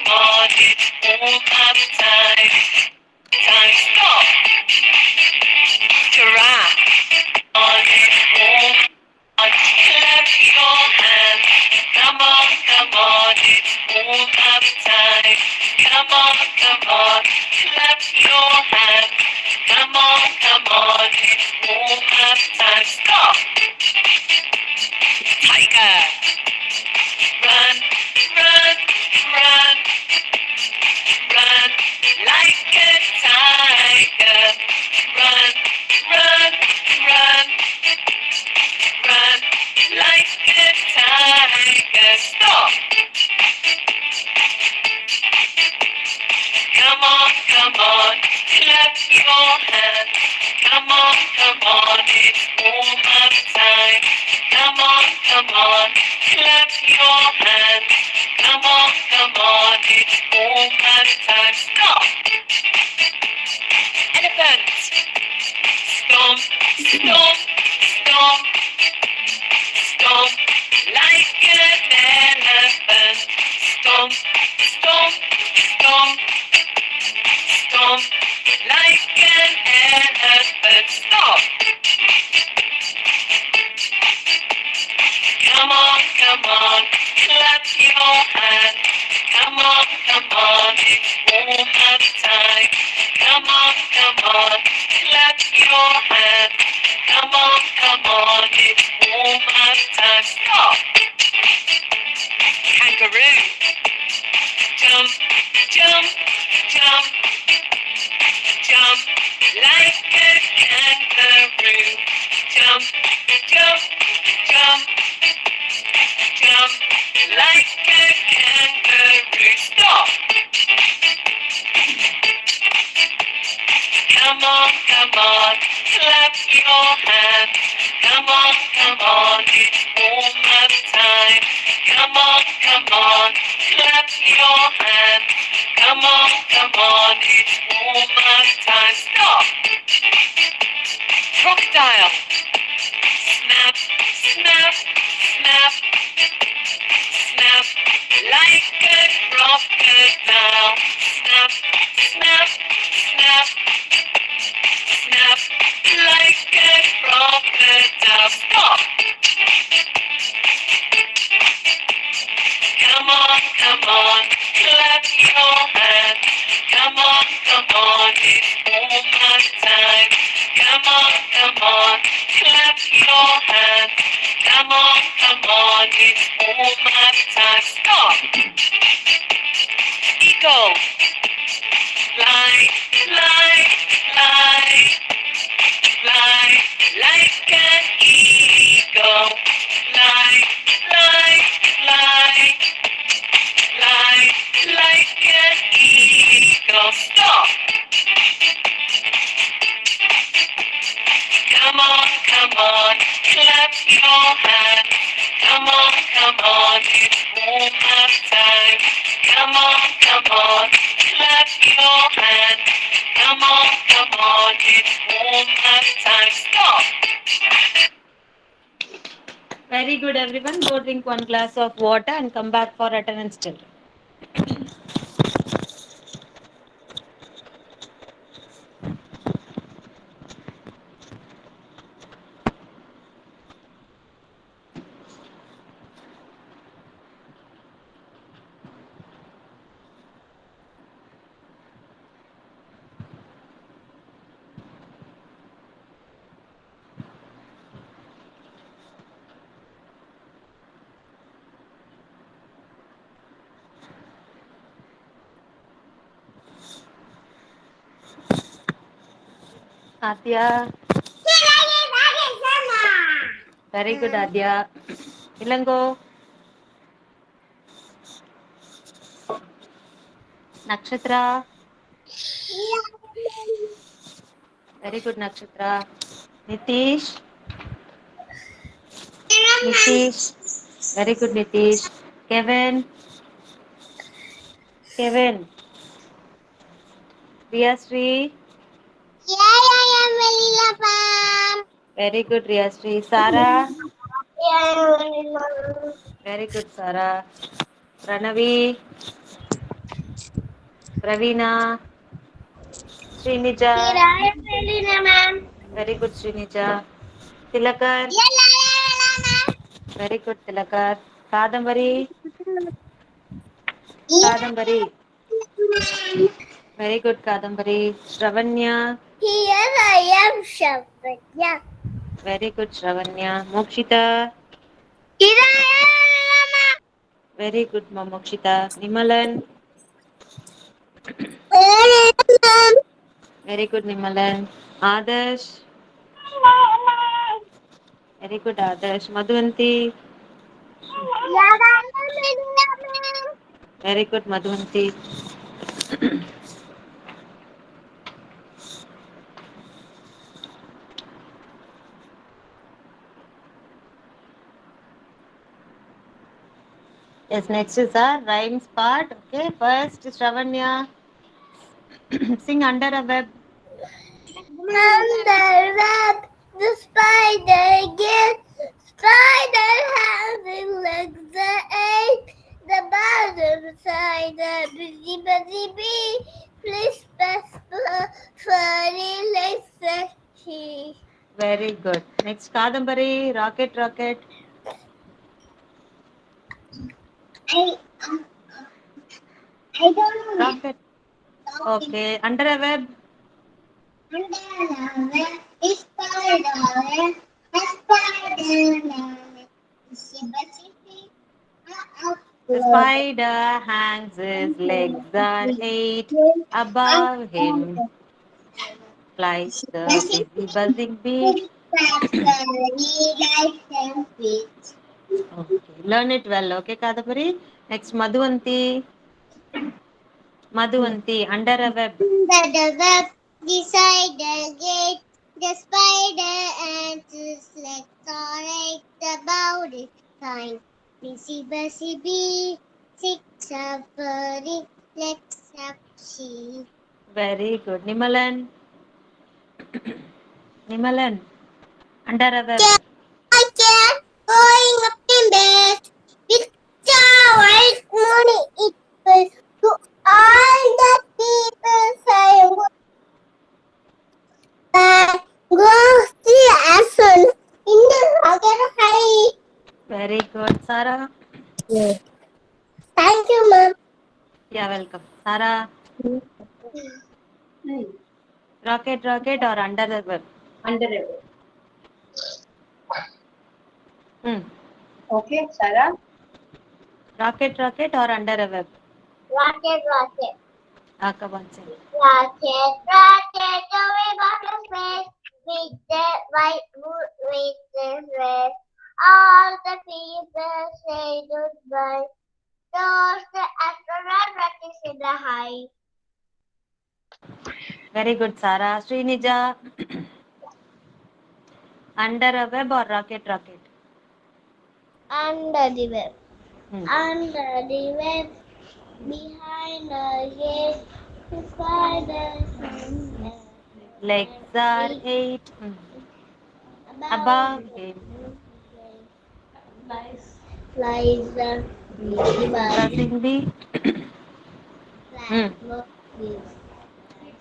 on, it's warm up time. Time stop. Giraffe. On, it's warm up. Clap your hands. Come on, it's warm up time. Come on, clap your hands. Come on, it's warm up time. Stop. Tiger. Run, run, run, run like a tiger. Run, run, run, run like a tiger. Stop. Come on, clap your hands. Come on, it's warm up time. Come on, clap your hands. Come on, it's warm up time. Stop. Elephant. Stomp, stomp, stomp, stomp like an elephant. Stomp, stomp, stomp, stomp like an elephant. Stop. Come on, clap your hands. Come on, it's warm up time. Come on, clap your hands. Come on, it's warm up time. Stop. Kangaroo. Jump, jump, jump, jump like a kangaroo. Jump, jump, jump, jump like a kangaroo. Stop. Come on, clap your hands. Come on, it's warm up time. Come on, clap your hands. Come on, it's warm up time. Stop. Crocodile. Snap, snap, snap, snap like a crocodile. Snap, snap, snap, snap like a crocodile. Stop. Come on, clap your hands. Come on, it's warm up time. Come on, clap your hands. Come on, it's warm up time. Stop. Eagle. Fly, fly, fly, fly like an eagle. Fly, fly, fly, fly like an eagle. Stop. Come on, clap your hands. Come on, it's warm up time. Come on, clap your hands. Come on, it's warm up time. Stop. Very good, everyone. Go drink one glass of water and come back for attendance, children. Adya. Very good, Adya. Ilango. Nakshatra. Very good, Nakshatra. Nitish. Nitish. Very good, Nitish. Kevin. Kevin. Riyasri. Very good, Riyasri. Sarah. Very good, Sarah. Pranavi. Pravina. Srinija. Very good, Srinija. Tilakar. Very good, Tilakar. Kadambari. Kadambari. Very good, Kadambari. Shravanya. Here I am, Shavanya. Very good, Shravanya. Mokshita. Here I Very good, Mokshita. Nimalan. am. Very good, Nimalan. Adarsh. Very good, Adarsh. Madhuvanti. Very good, Madhuvanti. Yes, next is our rhymes part. Okay, first Shravanya. Sing under a web. Under web, the spider gets. Spider having legs the eight. The bottom side, the busy bee. Please pass furry legs the she. Very good. Next Kadambari. Rocket, rocket. I don't know. Rocket. Okay, under a web. The spider hangs his legs are eight. Above him flies the busy buzzing bee. Okay, learn it well. Okay, Kadambari. Next Madhuvanti. Madhuvanti. Under a web. The web beside the gate, the spider and his legs are eight about it fine. Busy bee, six up furry, legs up she. Very good. Nimalan. Nimalan. Under a web. I can going up in bed with white money. It was to all the people say go see Aspen in the rocket high. Very good. Sarah. Thank you, ma'am. Yeah, welcome. Sarah. Rocket, rocket or under the web? Under a web. Okay, Sarah. Rocket, rocket or under a web? Rocket, rocket. Come on, say. Rocket, rocket, away bottom space with the white wood with the red. All the people say goodbye. Those the astronaut practice in the high. Very good, Sarah. Srinija. Under a web or rocket, rocket? Under the web. Under the web, behind the gate, the spiders Legs are eight. Above him. Flies the Buzzing bee.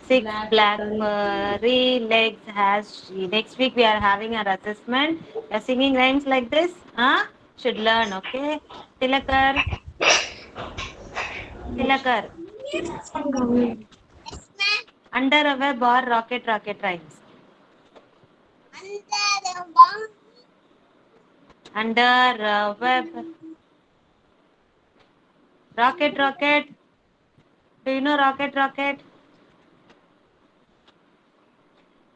Six black furry legs has she. Next week we are having our assessment. We are singing rhymes like this. Should learn, okay? Tilakar. Tilakar. Under a web or rocket, rocket rhymes? Under a web. Rocket, rocket. Do you know rocket, rocket?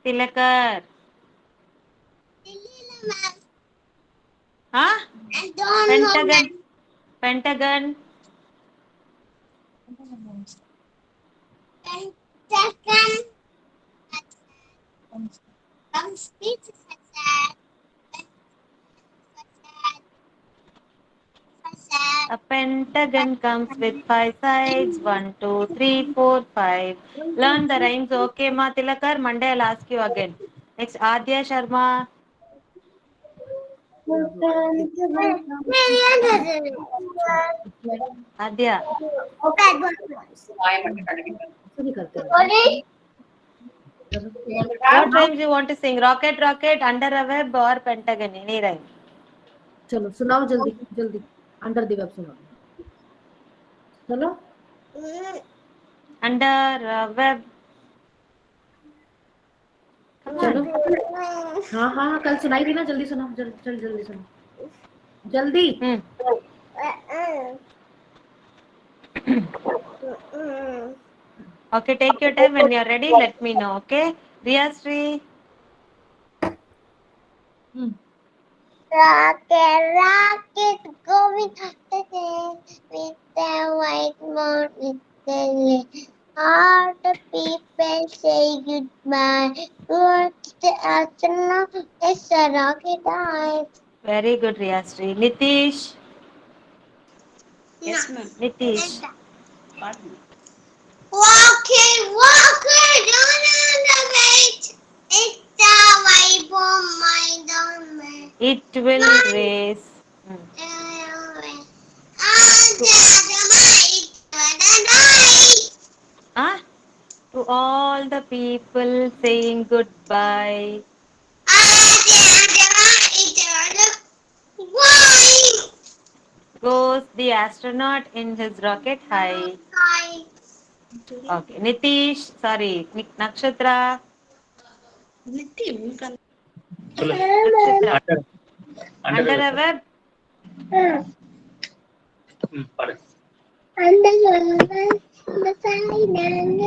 Tilakar. Pentagon. Pentagon. A pentagon comes with 5 sides. 1, 2, 3, 4, 5. Learn the rhymes. Okay, Ma Tilakar. Monday I'll ask you again. Next, Adya Sharma. Adya. ऐसे नहीं करते हैं। What rhymes you want to sing? Rocket, rocket, under a web or pentagon? Any rhyme? चलो सुनाओ जल्दी जल्दी, under the web सुनाओ, चलो Under a web. Come चलो। on. हाँ हाँ कल सुनाई थी ना, जल्दी सुनाओ, जल्दी सुनाओ, जल्दी। Okay, take your time. When you're ready, let me know. Okay, Riya Sri. Rocket, rocket, going up the hill with the white moon with the lid. All the people say goodbye. Towards the astronaut, it's a rocket dive. Very good, Riya Sri. Nitish. Yes, ma'am. Nitish. Walker, walker, down on the beach. It's a white bomb, my domain. It will race. Ah, to all the people saying goodbye. Goes the astronaut in his rocket high. Okay, Nitish. Sorry, Nakshatra. Nakshatra. Under a web. Under the side and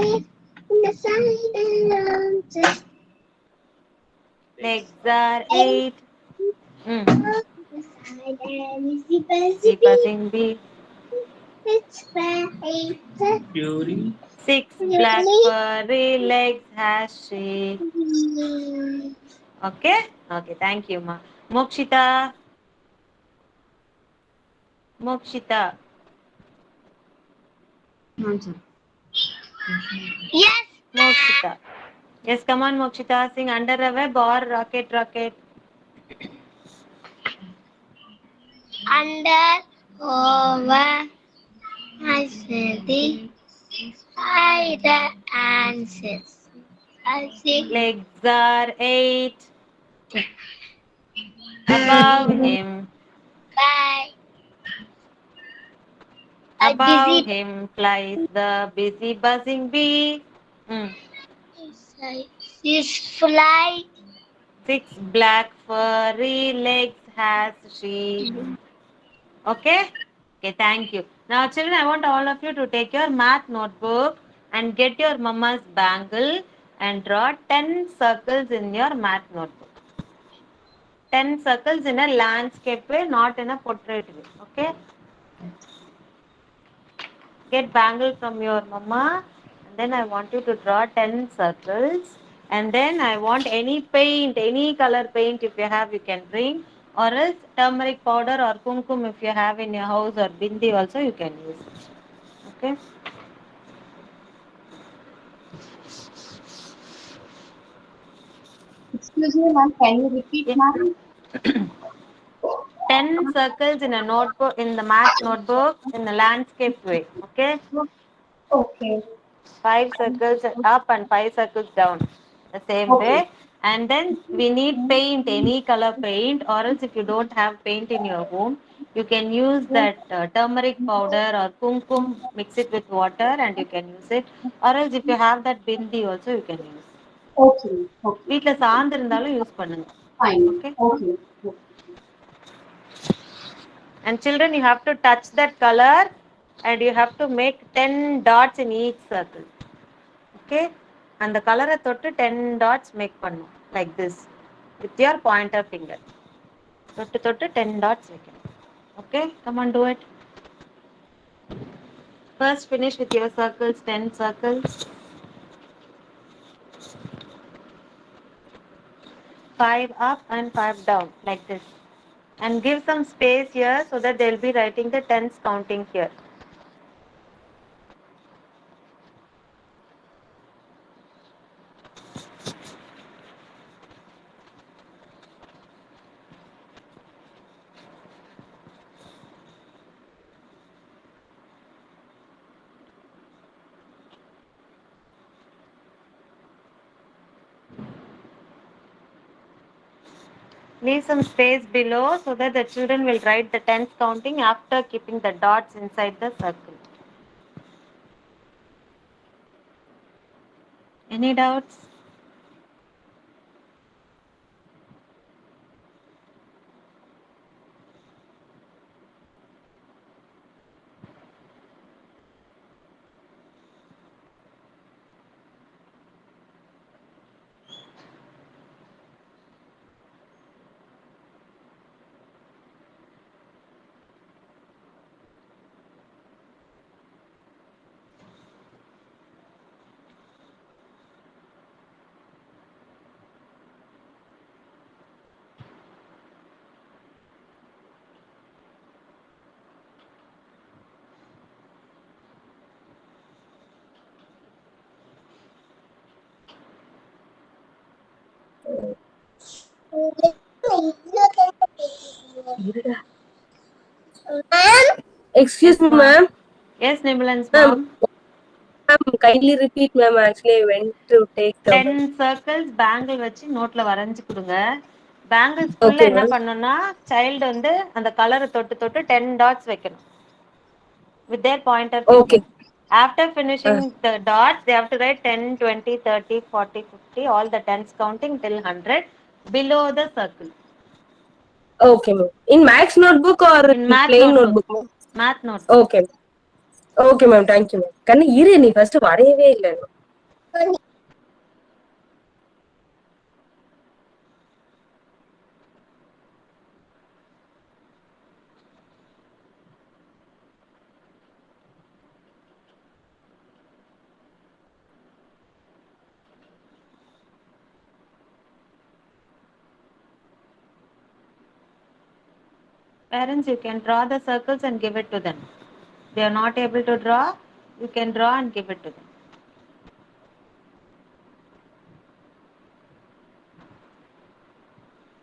the side and Legs are 8. the side and The buzzing bee. it's very 6 black furry legs has she. Okay? Okay, thank you, ma. Mokshita. Mokshita. Yes, Mokshita. Yes, come on, Mokshita. Sing under a web or rocket, rocket. under, over, I said the spider answers. I say Legs are 8. Above him. bye. Above him flies the busy buzzing bee. This fly. 6 black furry legs has she. Okay? Okay, thank you. Now, children, I want all of you to take your math notebook and get your mama's bangle and draw 10 circles in your math notebook. 10 circles in a landscape way, not in a portrait way. Okay? Get bangle from your mama, and then I want you to draw 10 circles. And then I want any paint, any color paint if you have, you can bring, or else turmeric powder or kumkum if you have in your house, or bindi also you can use. Okay? Excuse me, ma'am. Can you repeat, Yeah. ma'am? 10 circles in a notebook, in the math notebook, in a landscape way. Okay? Okay. 5 circles up and 5 circles down. The same Okay. way. And then we need paint, any color paint, or else if you don't have paint in your home, you can use that turmeric powder or kumkum, mix it with water and you can use it. Or else if you have that bindi also, you can use. Okay. Okay. வீட்டில் சாந்து இருந்தாலும் use பண்ணுங்க. Fine. Okay? Okay. Okay. And children, you have to touch that color and you have to make 10 dots in each circle. Okay? And the color தொட்டு 10 dots make பண்ணும். Like this. With your pointer finger. தொட்டு 10 dots வைக்கணும். Okay? Come on, do it. First finish with your circles, 10 circles. 5 up and 5 down. Like this. And give some space here so that they'll be writing the tens counting here. Leave some space below so that the children will write the tens counting after keeping the dots inside the circle. Any doubts? Excuse Yes, me, ma'am. ma'am. Yes, Nibulance, Ma'am, mom. ma'am, kindly repeat, ma'am. Actually, I went to take the. 10 circles bangle வச்சு நோட்ல வரைஞ்சு கொடுங்க. பேங்கிள்ஸ்குள்ள Okay, என்ன ma'am. பண்ணணும்னா child வந்து அந்த கலரை தொட்டு தொட்டு 10 டாட்ஸ் வைக்கணும் with their pointer finger. Okay. After finishing Uh, the dots, they have to write 10, 20, 30, 40, 50, all the tens counting till 100 below the circle. okay, ma'am. In Max notebook or In in math plain notebook. notebook, ma'am? Math notebook. Okay. Okay, ma'am. Thank you, ma'am. கண்ணு இரு நீ first வரையவே இல்லை. Parents, you can draw the circles and give it to them. They are not able to draw, you can draw and give it to them.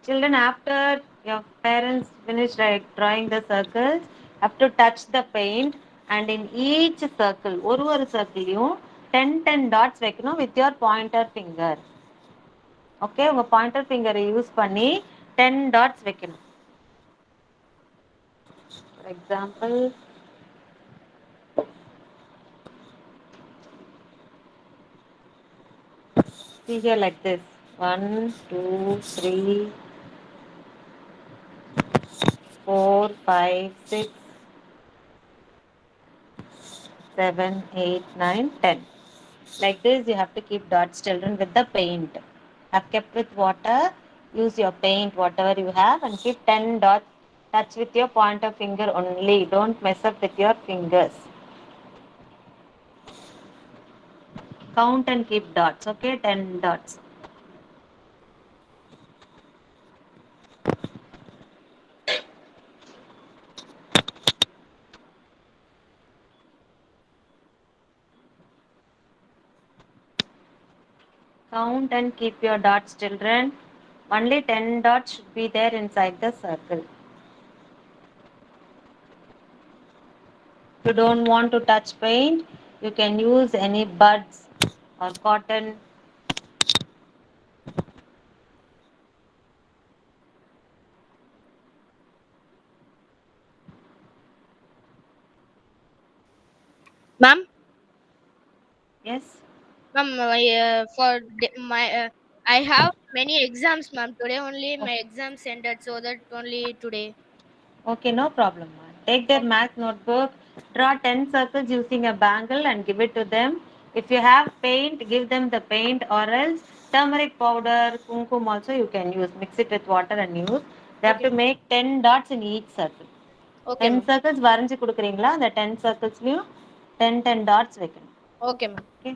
Children, after your parents finish drawing the circles, have to touch the paint and in each circle, ஒரு circle 10 dots வைக்கணும் with your pointer finger. Okay, உங்க pointer finger use பண்ணி 10 dots வைக்கணும். For example, see here like this. 1, 2, 3, 4, 5, 6, 7, 8, 9, 10. Like this, you have to keep dots, children, with the paint. I've kept with water. Use your paint, whatever you have, and keep 10 dots. Touch with your pointer finger only. Don't mess up with your fingers. Count and keep dots, okay? 10 dots. Count and keep your dots, children. Only 10 dots should be there inside the circle. If you don't want to touch paint, you can use any buds or cotton. Ma'am, Yes? ma'am, I have many exams, ma'am. Today only Oh, my exams ended, so that only today. okay, no problem. Take their math notebook, draw 10 circles using a bangle and give it to them. If you have paint, give them the paint, or else turmeric powder, kumkum also you can use. Mix it with water and use. They have to Okay, make 10 dots in each circle. okay, 10 ma'am. circles வரைஞ்சு கொடுக்குறீங்களா அந்த 10 circlesலையும் 10 dots வைக்கணும். Okay, ma'am. Okay.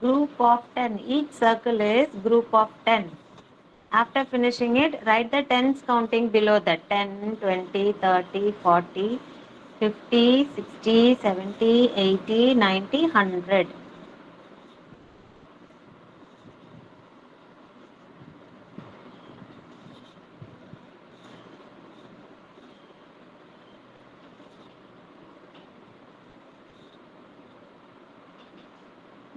Group of 10. Each circle is group of 10. After finishing it, write the tens counting below that. 10, 20, 30, 40, 50, 60, 70, 80, 90, 100.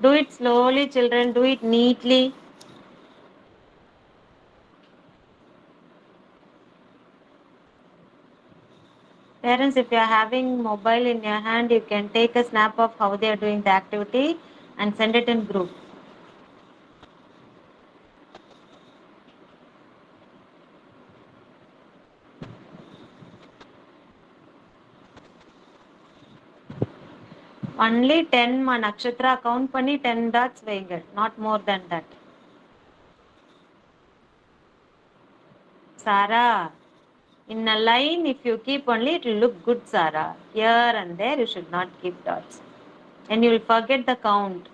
Do it slowly, children. Do it neatly. Parents, if you are having mobile in your hand, you can take a snap of how they are doing the activity and send it in group. Only 10 ma nakshatra count பண்ணி 10 dots வைங்க, not more than that. Sarah, in a line if you keep only it will look good, Sarah. Here and there you should not keep dots and you will forget the count.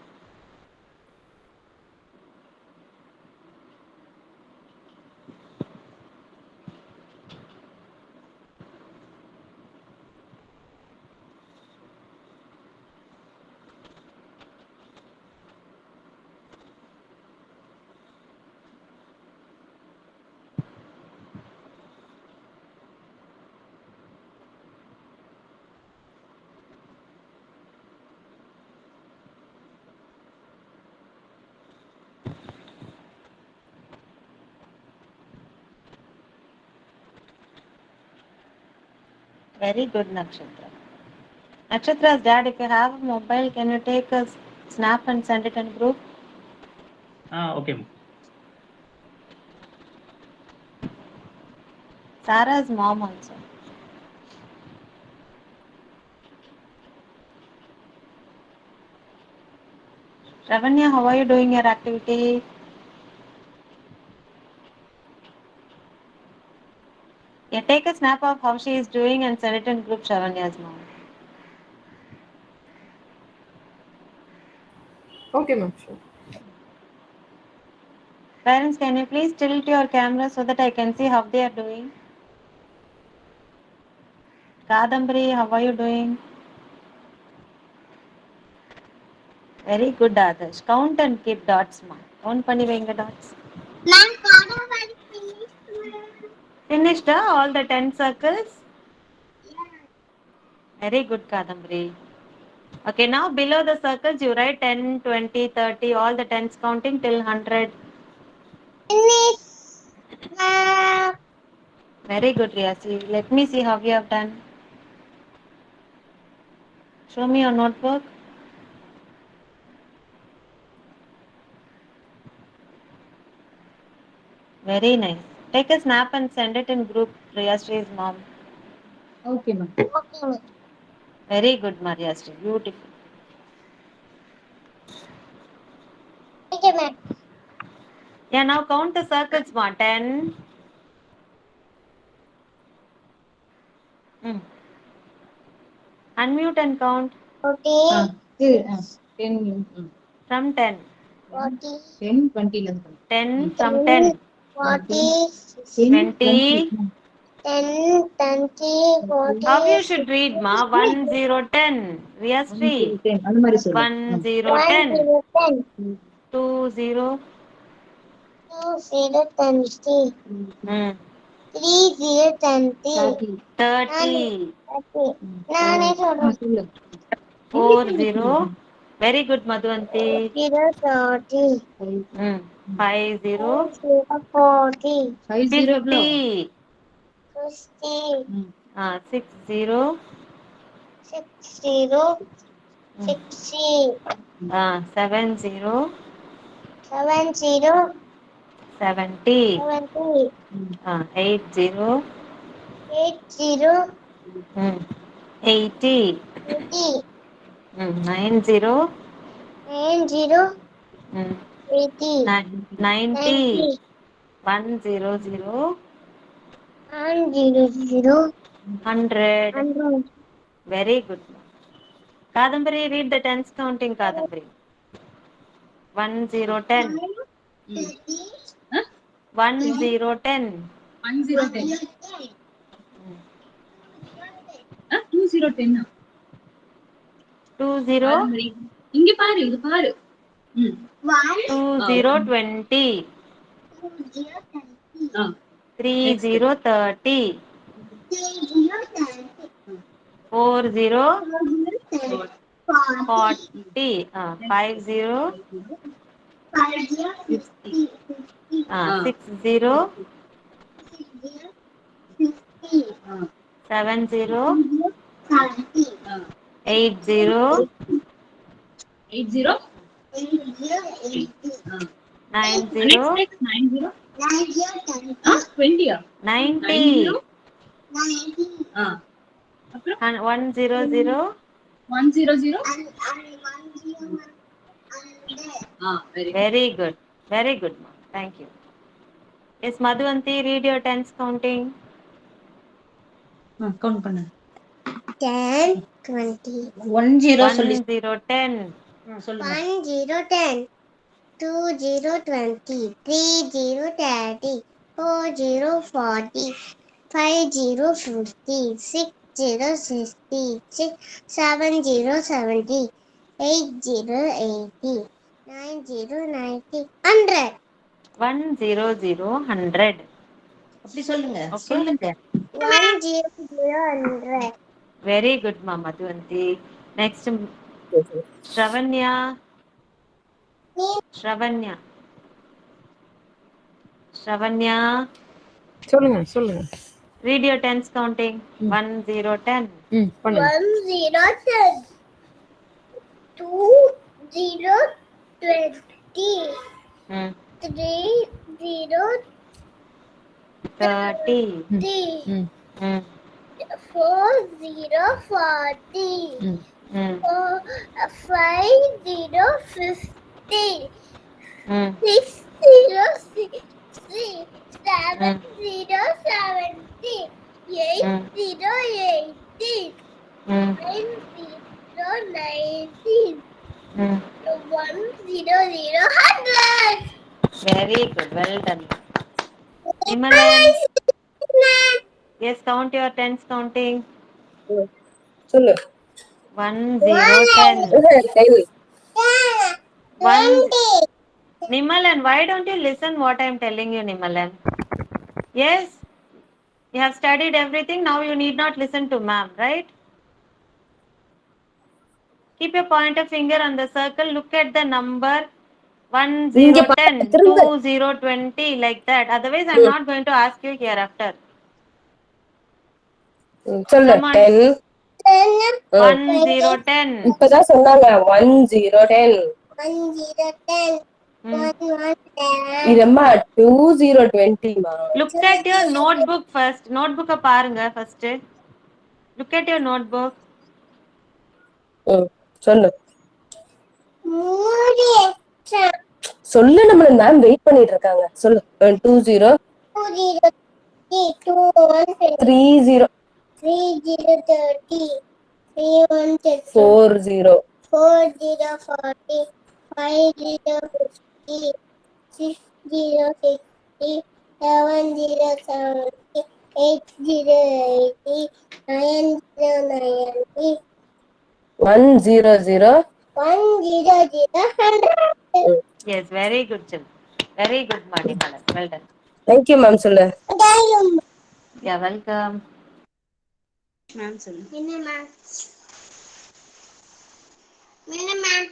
Very good, Nakshatra. Nakshatra's dad, if you have a mobile, can you take a snap and send it in group? Okay. Sarah's mom also. Ravanya, how are you doing your activity? Yeah, take a snap of how she is doing and send it in group, Shavanya's mom. Okay, ma'am. Sure. Parents, can you please tilt your camera so that I can see how they are doing? Kadambari, how are you doing? Very good, Adarsh. Count and keep dots, ma. Count பண்ணி வைங்க dots. Ma'am, Kona was finished, ma'am. Finished, all the 10 circles? Yeah. Very good, Kadambari. Okay, now below the circles you write 10, 20, 30, all the 10s counting till 100. Finished, ma'am. Very good, Riyasi. Let me see how you have done. Show me your notebook. Very nice. Take a snap and send it in group, Riyasri's mom. Okay, ma'am. Okay, ma'am. Very good, Mariasri. Beautiful. Okay, ma'am. Yeah, now count the circles, ma. 10. Unmute and count 40, 10, from 10. 40, 10, 20 ல இருந்து 10 from 10. 40, 20. 10, 20, 40. How you should read, ma? 1, 0, 10. Riyasri. 10 அந்த மாதிரி சொல்லு 1, 0, 1, 10. 0, 10. 2, 0. 2, 0, 20. 3, 0, 20. 30. 30. நானே சொல்றேன். சொல்லு 4, 0. Very good, Madhuvanti. 0, 30. 5, 0. 40. 50 எவ்வளோ 50. 50. 6, 0. 60. 60. 7, 0. 70. 70. 70. 8, 0. 80. 80. 80. 9, 0. 90. 80. 90. 1, 0, 0. 100. 100. Very good. Kadambari, read the tens counting, Kadambari. 1 0 10. 1 0 10. 1 0 10. 2 0 10. 2 0 இங்க பாரு இது பாரு. 2 0 20. 3 0 30. 4 0 40. 5 0 6 0 7 0 8 0 8 0. 9 0 Next 9 0. 20. 90. 1 0 0 1 0 0. Very good. Very good, ma'am. Thank you. Yes, Madhuvanti, read your tens counting. Count பண்ணு. 10, 20. 1 0 1 சொல்லி 0 10. சொல்லுங்க. 1 0 10. 2 0 20. 3 0 30. 4 0 40. 5 0 50. 6 0 60. 7 0 70. 8 0 80. 9 0 90. 100. 1 0 0 100. அப்படி சொல்லுங்க. Okay. சொல்லுங்க. 1 0 0 100. Very good, ma'am, Madhuvanti. Next, Shravanya. Shravanya. Shravanya. சொல்லுங்க சொல்லுங்க. Read your tens counting. 1 0 10. பண்ணுங்க. 1 0 10. 2 0 20. 3 0 30. 30. Mm. 4 0 40. 5 0 50. 6 0 60. 7 0 70. 8 0 80. 9 0 19. 1 0 0 100. Very good. Well done. Nimalan. Yes, count your tens counting. சொல்லு. 1 0 10. 1. Nimalan, why don't you listen what I am telling you, Nimalan? Yes, you have studied everything. Now you need not listen to ma'am, right? Keep your pointer finger on the circle. Look at the number 1 0 10, 2 0 20, like that. Otherwise, I'm not going to ask you hereafter. சொல்லு. Come on. 10. 1 0 10. இப்பதான் சொன்னாங்க 1 0 10. 1 0 10. 1 1 10. இதம்மா 2 0 20 மா. Look at your notebook first. Notebook பாருங்க first. Look at your notebook. சொல்லு. மூடி சொல்லு, நம்ம ma'am wait பண்ணிட்டு இருக்காங்க. சொல்லு. 2 0 2 0 2 1 3 0 3 0 30. 3 1 30. 4 0 4 0 40. 5 0 50. 6 0 60. 7 0 70. 8 0 80. 9 0 90. 1 0 0 1 0 0 100. Yes, very good, Chil. Very good, Manimalan. Well done. Thank you, ma'am. சொல்லு. Yeah, welcome. மேம் சொல்லு. என்ன மேம்? என்ன ma'am?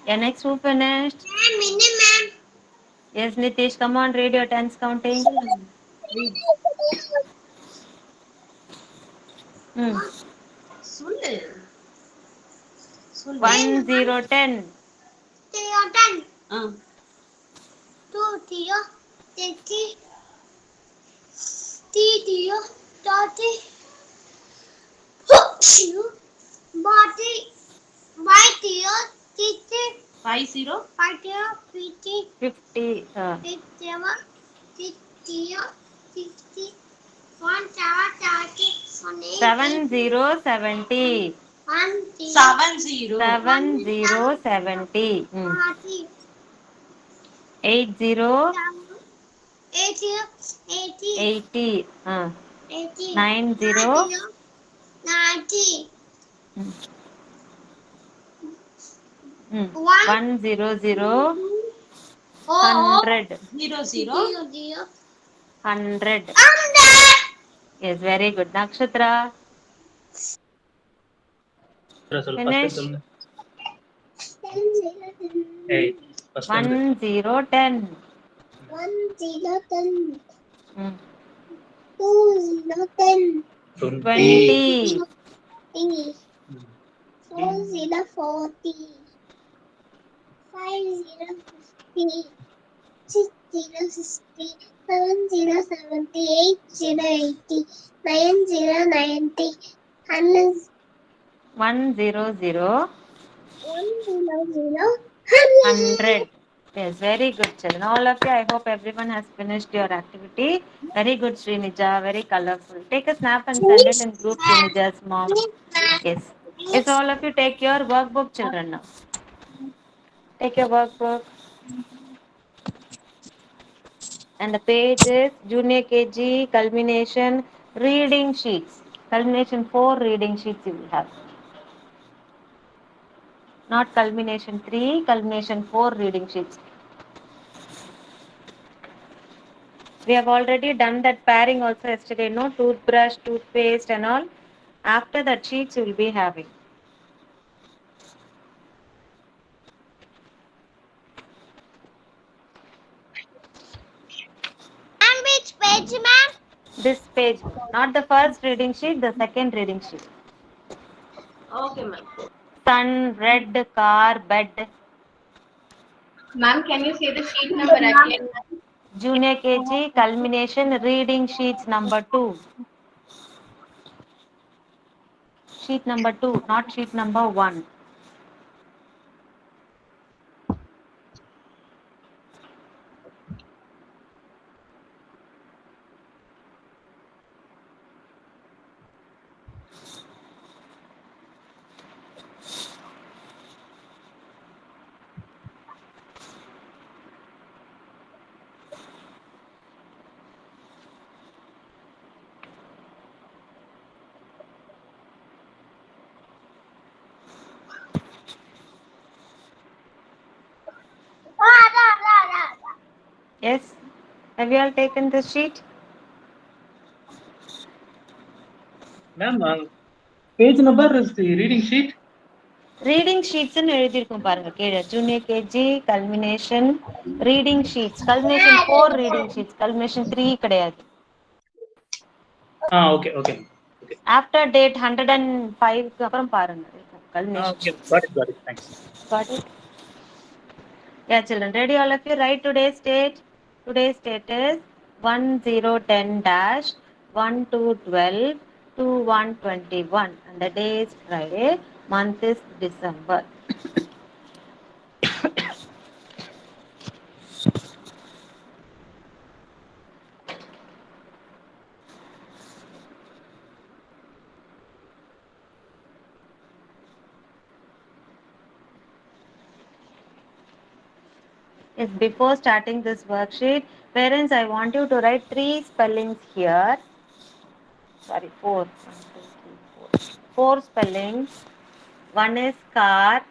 Yeah, next who finished? Ma'am, என்ன ma'am? Yes, Nitish, come on, read your tens counting. சொல்லு. 1 0 10. 10. 2 0 30. 3 0 30. 2 40. Five zero, teacher. 50. 50, 50. 57, 60, 60, 170, 7070. 70. 7070. 80 80, 80. 80, 90. 90, Mm. 1, 100. 0, 100. 00. 100. Yes, very good. Nakshatra. சொல்லு first Finish. சொல்லுங்க. ஏய் first 1 வந்து 0 10. 1 0 10, Mm. 2 0 10, 20. 20. 4 0 40, 5 0 50, 6 0 60, 7 0 70, 8 0 80, 9 0 90, 100, 100. 100, 100. Yes, very good, children. All of you, I hope everyone has finished your activity. Very good, Srinija. Very colorful. Take a snap and send it in group, Srinija's mom. Yes. Yes, all of you take your workbook, children, now. Take your workbook. And the page is Junior KG, culmination, reading sheets. Culmination 4 reading sheets you will have. Not culmination 3, culmination 4 reading sheets. We have already done that pairing also yesterday, no? Toothbrush, toothpaste and all. After that sheets you will be having. And which page, ma'am? This page, not the first reading sheet, the second reading sheet. Okay, ma'am. Sun, red, car, bed. Ma'am, can you say the sheet number again? Junior KG, culmination, reading sheets number 2. Sheet number 2, not sheet number 1. Yes? Have you all taken this sheet? Ma'am page number is the reading sheet. Reading ஷீட்ஸ்னு எழுதியிருக்கும் பாருங்க கீழே. Junior KG culmination reading sheets. Culmination 4 reading sheets. Culmination 3 கிடையாது. Okay okay okay. After date 105 அப்புறம் பாருங்க. Culmination. Okay got it thanks. Got it? Yeah, children. Ready, all of you? Write today's date. Today's date is 1010 dash 1212 2121. And the day is Friday. Month is December. Yes, before starting this worksheet, parents, I want you to write 3 spellings here. Sorry, 4. 1, 2, 3, 4. 4 spellings. One is car,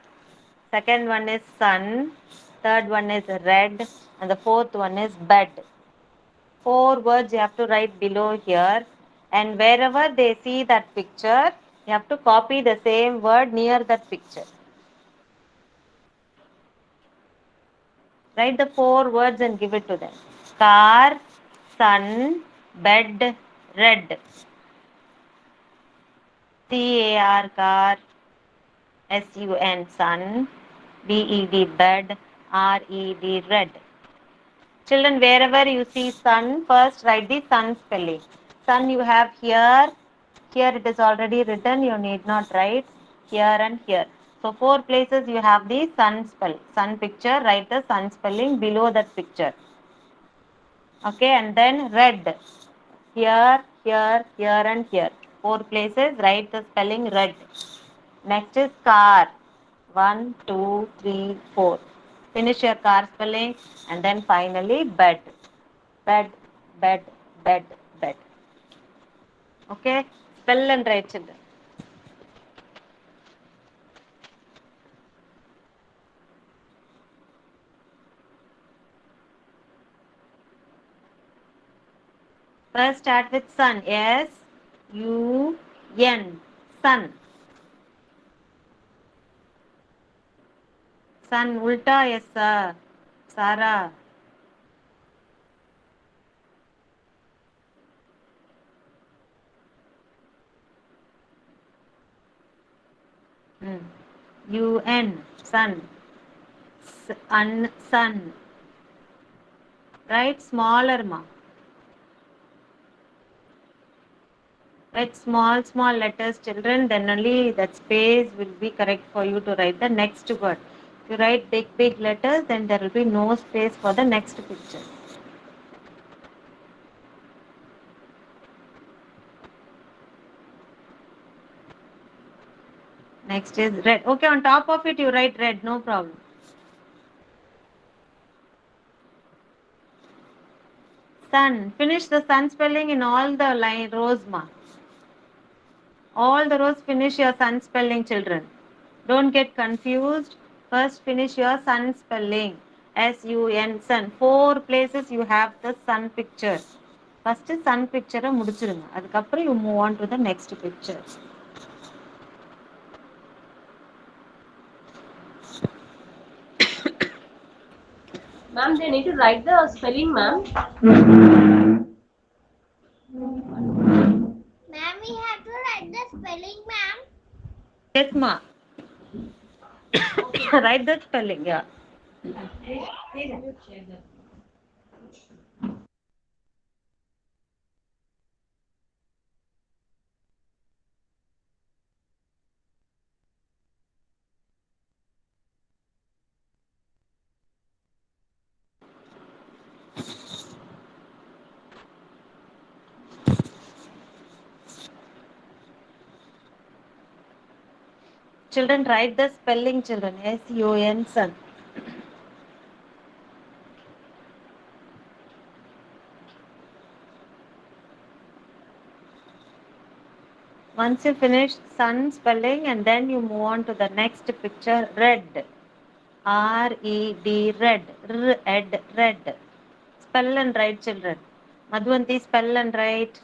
second one is sun, third one is red, and the fourth one is bed. 4 words you have to write below here, and wherever they see that picture, you have to copy the same word near that picture. Write the 4 words and give it to them. Car, sun, bed, red. C-A-R, car, S-U-N, sun, B-E-D, bed, R-E-D, red. Children, wherever you see sun, first write the sun spelling. Sun you have here. Here it is already written. You need not write here and here. So 4 places you have the sun picture. Write the sun spelling below that picture. Okay, and then red. Here, here, here, and here. 4 places. Write the spelling red. Next is car. 1, 2, 3, 4. Finish your car spelling, and then finally bed. Bed, bed, bed, bed. Okay, spell and write, children. First start with sun. S U N. Sun. Sun. Ulta. Yes, sir. Sarah. U N. Sun. Sun. Right? Smaller, ma. Write small letters, children. Then only that space will be correct for you to write the next word. If you write big letters, then there will be no space for the next picture. Next is red. Okay, on top of it you write red, no problem. Sun. Finish the sun spelling in all the rows, ma. All the rows finish your sun spelling, children. Don't get confused. First finish your sun spelling. S-U-N, sun. 4 places you have the sun picture. First sun picture முடிச்சிருங்க. அதுக்கப்புறம் you move on to the next picture. Ma'am, they need to write the spelling, ma'am. Ma'am, we have to write the spelling, ma'am. Yes, ma. Write the spelling, yeah. Children, write the spelling, children. S-U-N, sun. Once you finish sun spelling, and then you move on to the next picture, red. R-E-D, red. R-ed, red. Spell and write, children. Madhuvanti, spell and write.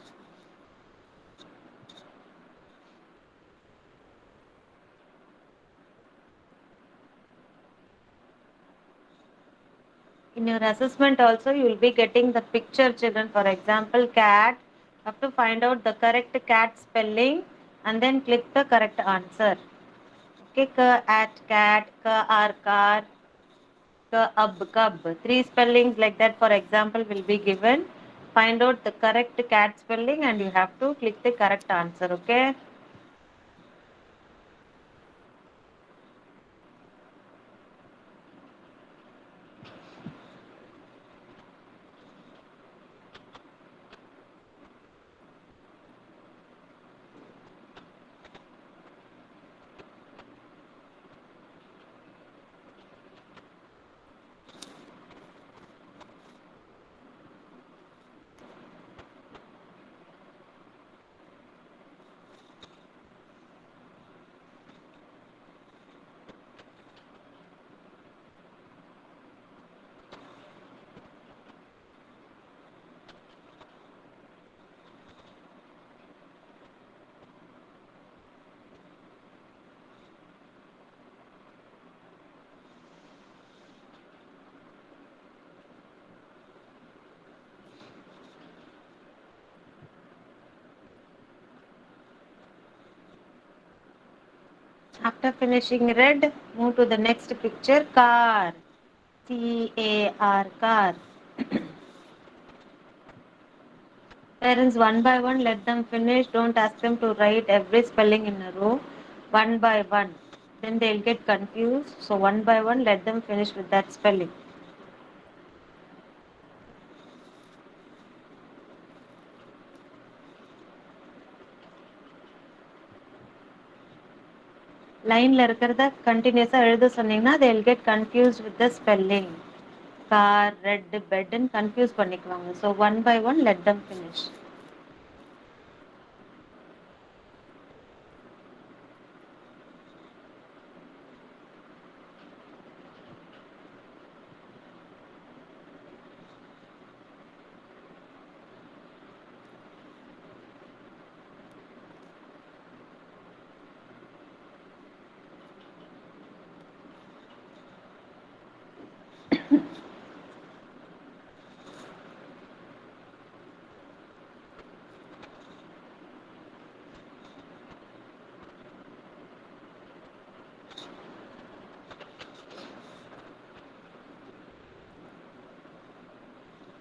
In your assessment also, you will be getting the picture, children. For example, cat. You have to find out the correct cat spelling and then click the correct answer. Okay, ka, at, cat, ka, ar, car, ka, ab, cub. 3 spellings like that, for example, will be given. Find out the correct cat spelling and you have to click the correct answer. Okay. After finishing red, move to the next picture, car. C-A-R, car. Parents, one by one, let them finish. Don't ask them to write every spelling in a row. One by one. then they'll get confused. So one by one, let them finish with that spelling. லைன்ல இருக்கிறத கண்டினியூஸா எழுத சொன்னீங்கன்னா they'll get confused with the spelling. Car, red, bed and confuse பண்ணிக்குவாங்க. So one by one, let them finish.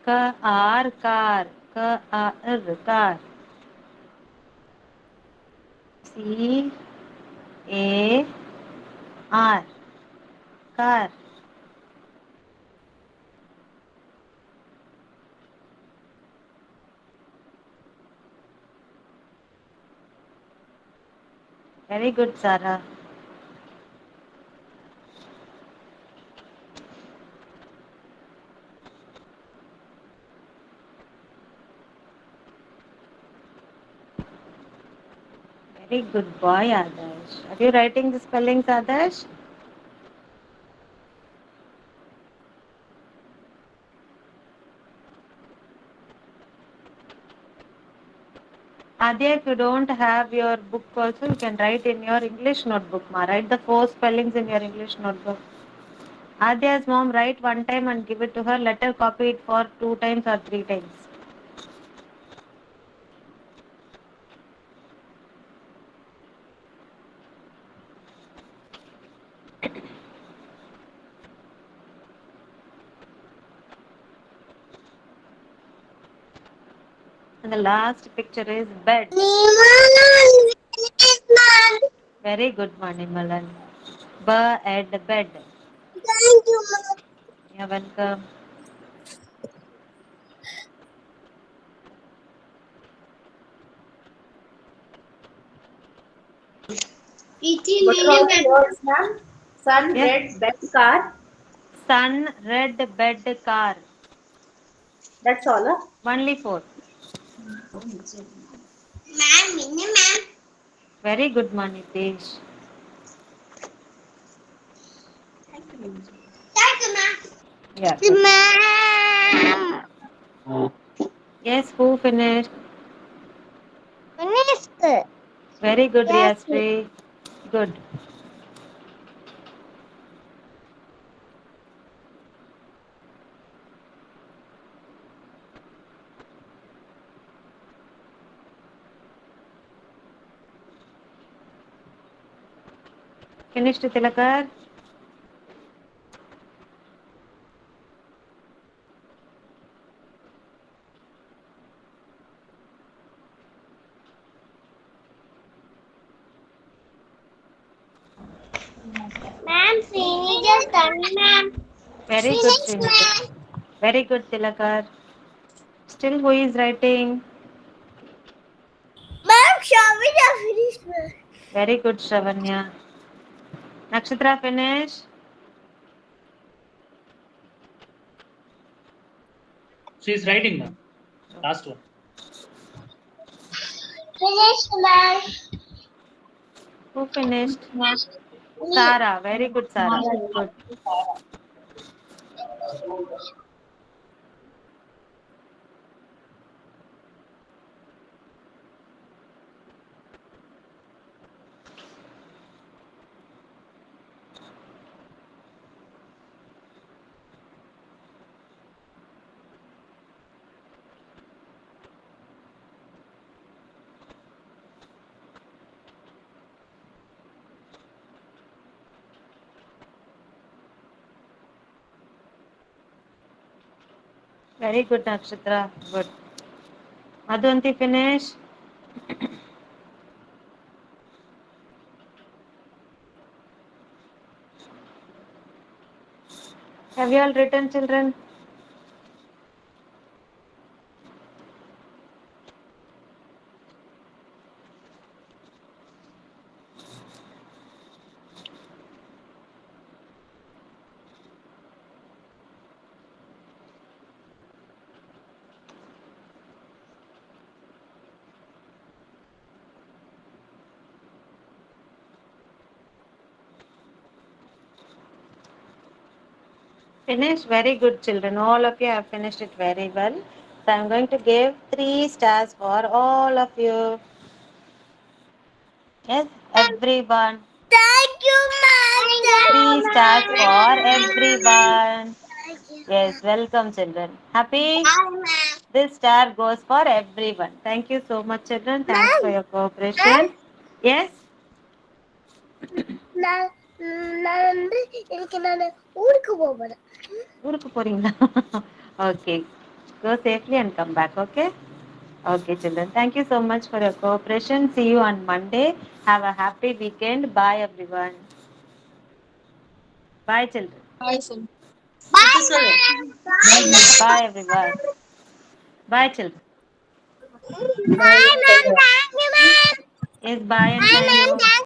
car, car, car. C A R, car. Very good, Sarah. Very good boy, Adarsh. Are you writing the spellings, Adarsh? Adya, if you don't have your book also, you can write in your English notebook. Ma. Write the 4 spellings in your English notebook. Adya's mom, write one time and give it to her. Let her copy it for 2 times or 3 times. And the last picture is bed. Very good, Manimalan. Bed. Thank you, Mom. You're welcome. What are all the words, ma'am? Sun, Yes. red, bed, car. Sun, red, bed, car. That's all, huh? Only 4. Ma'am. Very good, Manitesh. Thank you, ma'am. Yeah. Good. Ma'am. Yes, who finished? Finished. Very good, Yes. Riyasri. Good. Finished, Tilakar? Ma'am, finished done, ma'am. Very good, Finished, Srinivas. ma'am. Very good, Tilakar. Still, who is writing? Ma'am, Shavita finished, ma'am. Very good, Shravanya. Nakshatra, finish. She is writing, ma'am. Last one. Finished, ma'am. Who finished? Sarah. Very good, Sarah. Good. Very good, Nakshatra. Good. Madhuvanti, finish. Have you all written, children? Finished? Very good, children. All of you have finished it very well. So I'm going to give 3 stars for all of you. Yes, everyone. Thank you, ma'am. 3 stars for everyone. Yes, welcome, children. Happy? This star goes for everyone. Thank you so much, children. Thanks for your cooperation. Yes? நான் வந்து எனக்கு நான் ஊருக்கு போவேன். ஊருக்கு போறீங்களா? Okay. Go safely and come back, okay? Okay, children. Thank you so much for your cooperation. See you on Monday. Have a happy weekend. Bye, everyone. Bye, children. இது சொல்லு. Bye, everyone. Bye, children. Bye, ma'am. Thank you, ma'am. Yes, bye and thank you.